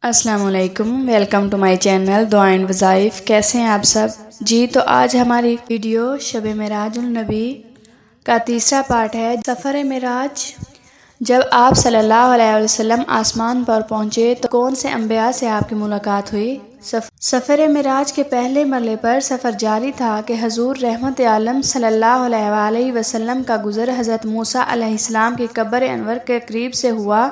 السلام علیکم، welcome to my channel دعا اینڈ وظائف۔ کیسے ہیں آپ سب؟ جی تو آج ہماری ویڈیو شب معراج النبی کا تیسرا پارٹ ہے، سفر معراج۔ جب آپ صلی اللہ علیہ وسلم آسمان پر پہنچے تو کون سے انبیاء سے آپ کی ملاقات ہوئی؟ سفر معراج کے پہلے مرحلے پر سفر جاری تھا کہ حضور رحمت عالم صلی اللہ علیہ وسلم کا گزر حضرت موسیٰ علیہ السلام کی قبر انور کے قریب سے ہوا۔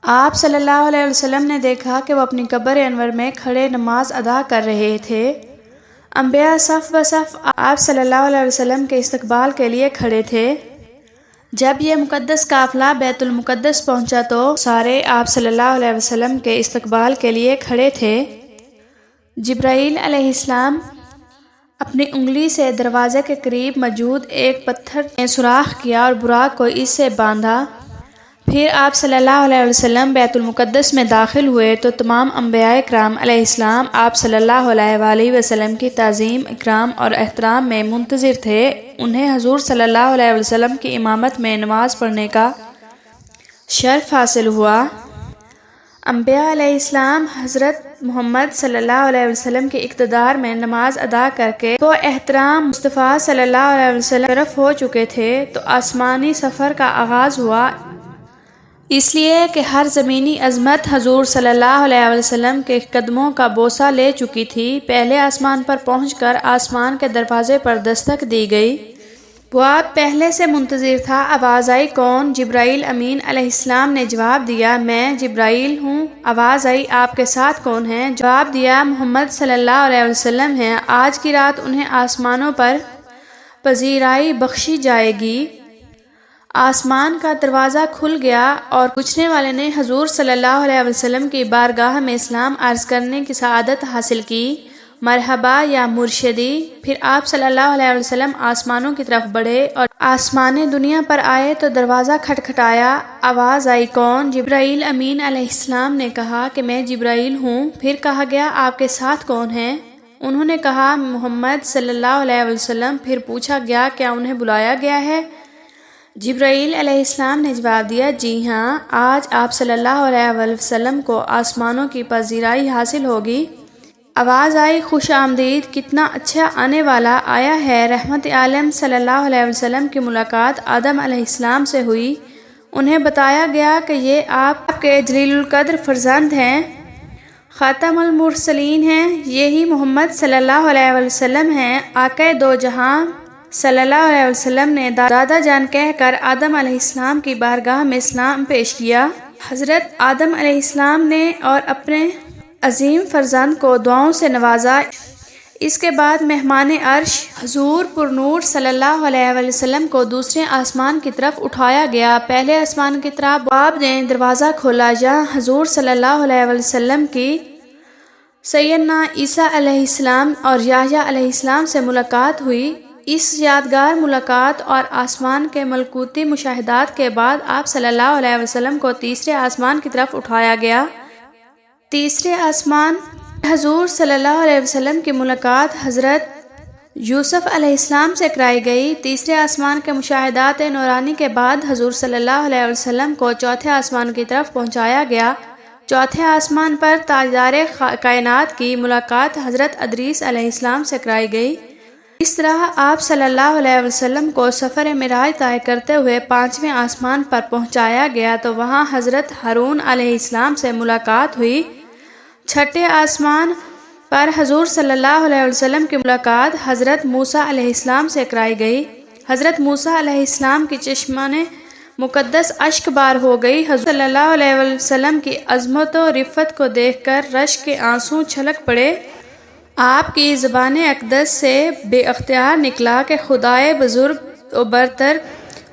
آپ صلی اللہ علیہ وسلم نے دیکھا کہ وہ اپنی قبر انور میں کھڑے نماز ادا کر رہے تھے۔ انبیاء صف بصف آپ صلی اللہ علیہ وسلم کے استقبال کے لیے کھڑے تھے۔ جب یہ مقدس قافلہ بیت المقدس پہنچا تو سارے آپ صلی اللہ علیہ وسلم کے استقبال کے لیے کھڑے تھے۔ جبرائیل علیہ السلام اپنی انگلی سے دروازے کے قریب موجود ایک پتھر میں سوراخ کیا اور براق کو اس سے باندھا۔ پھر آپ صلی اللہ علیہ وسلم بیت المقدس میں داخل ہوئے تو تمام انبیاء کرام علیہ السلام آپ صلی اللہ علیہ وسلم کی تعظیم، اکرام اور احترام میں منتظر تھے۔ انہیں حضور صلی اللہ علیہ وسلم کی امامت میں نماز پڑھنے کا شرف حاصل ہوا۔ انبیاء علیہ السلام حضرت محمد صلی اللہ علیہ وسلم کے اقتدار میں نماز ادا کر کے تو احترام مصطفیٰ صلی اللہ علیہ وسلم کی طرف ہو چکے تھے تو آسمانی سفر کا آغاز ہوا، اس لیے کہ ہر زمینی عظمت حضور صلی اللہ علیہ وسلم کے قدموں کا بوسہ لے چکی تھی۔ پہلے آسمان پر پہنچ کر آسمان کے دروازے پر دستک دی گئی۔ بواب پہلے سے منتظر تھا، آواز آئی، کون؟ جبرائیل امین علیہ السلام نے جواب دیا، میں جبرائیل ہوں۔ آواز آئی، آپ کے ساتھ کون ہیں؟ جواب دیا، محمد صلی اللہ علیہ وسلم ہیں، آج کی رات انہیں آسمانوں پر پذیرائی بخشی جائے گی۔ آسمان کا دروازہ کھل گیا اور پوچھنے والے نے حضور صلی اللہ علیہ وسلم کی بارگاہ میں اسلام عرض کرنے کی سعادت حاصل کی، مرحبا یا مرشدی۔ پھر آپ صلی اللہ علیہ وسلم آسمانوں کی طرف بڑھے اور آسمان دنیا پر آئے تو دروازہ کھٹکھٹایا، آواز آئی، کون؟ جبرائیل امین علیہ السلام نے کہا کہ میں جبرائیل ہوں۔ پھر کہا گیا، آپ کے ساتھ کون ہیں؟ انہوں نے کہا، محمد صلی اللہ علیہ وسلم۔ پھر پوچھا گیا، کیا انہیں بلایا گیا ہے؟ جبرائیل علیہ السلام نے جواب دیا، جی ہاں، آج آپ صلی اللہ علیہ وسلم کو آسمانوں کی پذیرائی حاصل ہوگی۔ آواز آئی، خوش آمدید، کتنا اچھا آنے والا آیا ہے۔ رحمت عالم صلی اللہ علیہ وسلم کی ملاقات آدم علیہ السلام سے ہوئی۔ انہیں بتایا گیا کہ یہ آپ کے جلیل القدر فرزند ہیں، خاتم المرسلین ہیں، یہی محمد صلی اللہ علیہ وسلم ہیں۔ آقا دو جہاں صلی اللہ علیہ وسلم نے دادا جان کہہ کر آدم علیہ السلام کی بارگاہ میں اسلام پیش کیا۔ حضرت آدم علیہ السلام نے اور اپنے عظیم فرزند کو دعاؤں سے نوازا۔ اس کے بعد مہمان عرش حضور پرنور صلی اللہ علیہ وسلم کو دوسرے آسمان کی طرف اٹھایا گیا۔ پہلے آسمان کی طرف بواب نے دروازہ کھولا جہاں حضور صلی اللہ علیہ وسلم کی سیدنا عیسیٰ علیہ السلام اور یحییٰ علیہ السلام سے ملاقات ہوئی۔ اس یادگار ملاقات اور آسمان کے ملکوتی مشاہدات کے بعد آپ صلی اللہ علیہ وسلم کو تیسرے آسمان کی طرف اٹھایا گیا۔ تیسرے آسمان حضور صلی اللہ علیہ وسلم کی ملاقات حضرت یوسف علیہ السلام سے کرائی گئی۔ تیسرے آسمان کے مشاہدات نورانی کے بعد حضور صلی اللہ علیہ وسلم کو چوتھے آسمان کی طرف پہنچایا گیا۔ چوتھے آسمان پر تاجدار کائنات کی ملاقات حضرت ادریس علیہ السلام سے کرائی گئی۔ اس طرح آپ صلی اللہ علیہ وسلم کو سفر معراج طے کرتے ہوئے پانچویں آسمان پر پہنچایا گیا تو وہاں حضرت ہارون علیہ السلام سے ملاقات ہوئی۔ چھٹے آسمان پر حضور صلی اللہ علیہ وسلم کی ملاقات حضرت موسیٰ علیہ السلام سے کرائی گئی۔ حضرت موسیٰ علیہ السلام کی چشمان مقدس اشک بار ہو گئی۔ حضور صلی اللہ علیہ وسلم کی عظمت و رفعت کو دیکھ کر رشک کے آنسو چھلک پڑے۔ آپ کی زبان اقدس سے بے اختیار نکلا کہ خدائے بزرگ و برتر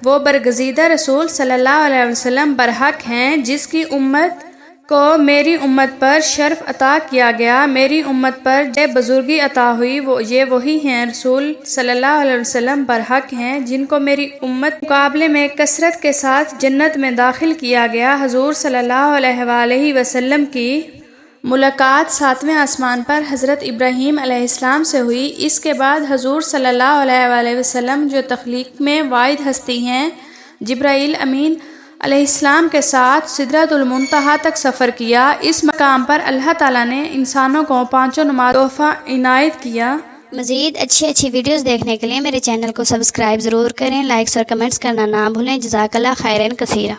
وہ برگزیدہ رسول صلی اللہ علیہ وسلم برحق ہیں، جس کی امت کو میری امت پر شرف عطا کیا گیا، میری امت پر جو بزرگی عطا ہوئی یہ وہی ہیں۔ رسول صلی اللہ علیہ وسلم برحق ہیں جن کو میری امت مقابلے میں کثرت کے ساتھ جنت میں داخل کیا گیا۔ حضور صلی اللہ علیہ وسلم کی ملاقات ساتویں آسمان پر حضرت ابراہیم علیہ السلام سے ہوئی۔ اس کے بعد حضور صلی اللہ علیہ وسلم جو تخلیق میں واحد ہستی ہیں، جبرائیل امین علیہ السلام کے ساتھ سدرۃ المنتہا تک سفر کیا۔ اس مقام پر اللہ تعالیٰ نے انسانوں کو 5 نماز تحفہ عنایت کیا۔ مزید اچھی ویڈیوز دیکھنے کے لیے میرے چینل کو سبسکرائب ضرور کریں، لائکس اور کمنٹس کرنا نہ بھولیں۔ جزاک اللہ خیرن کثیرہ۔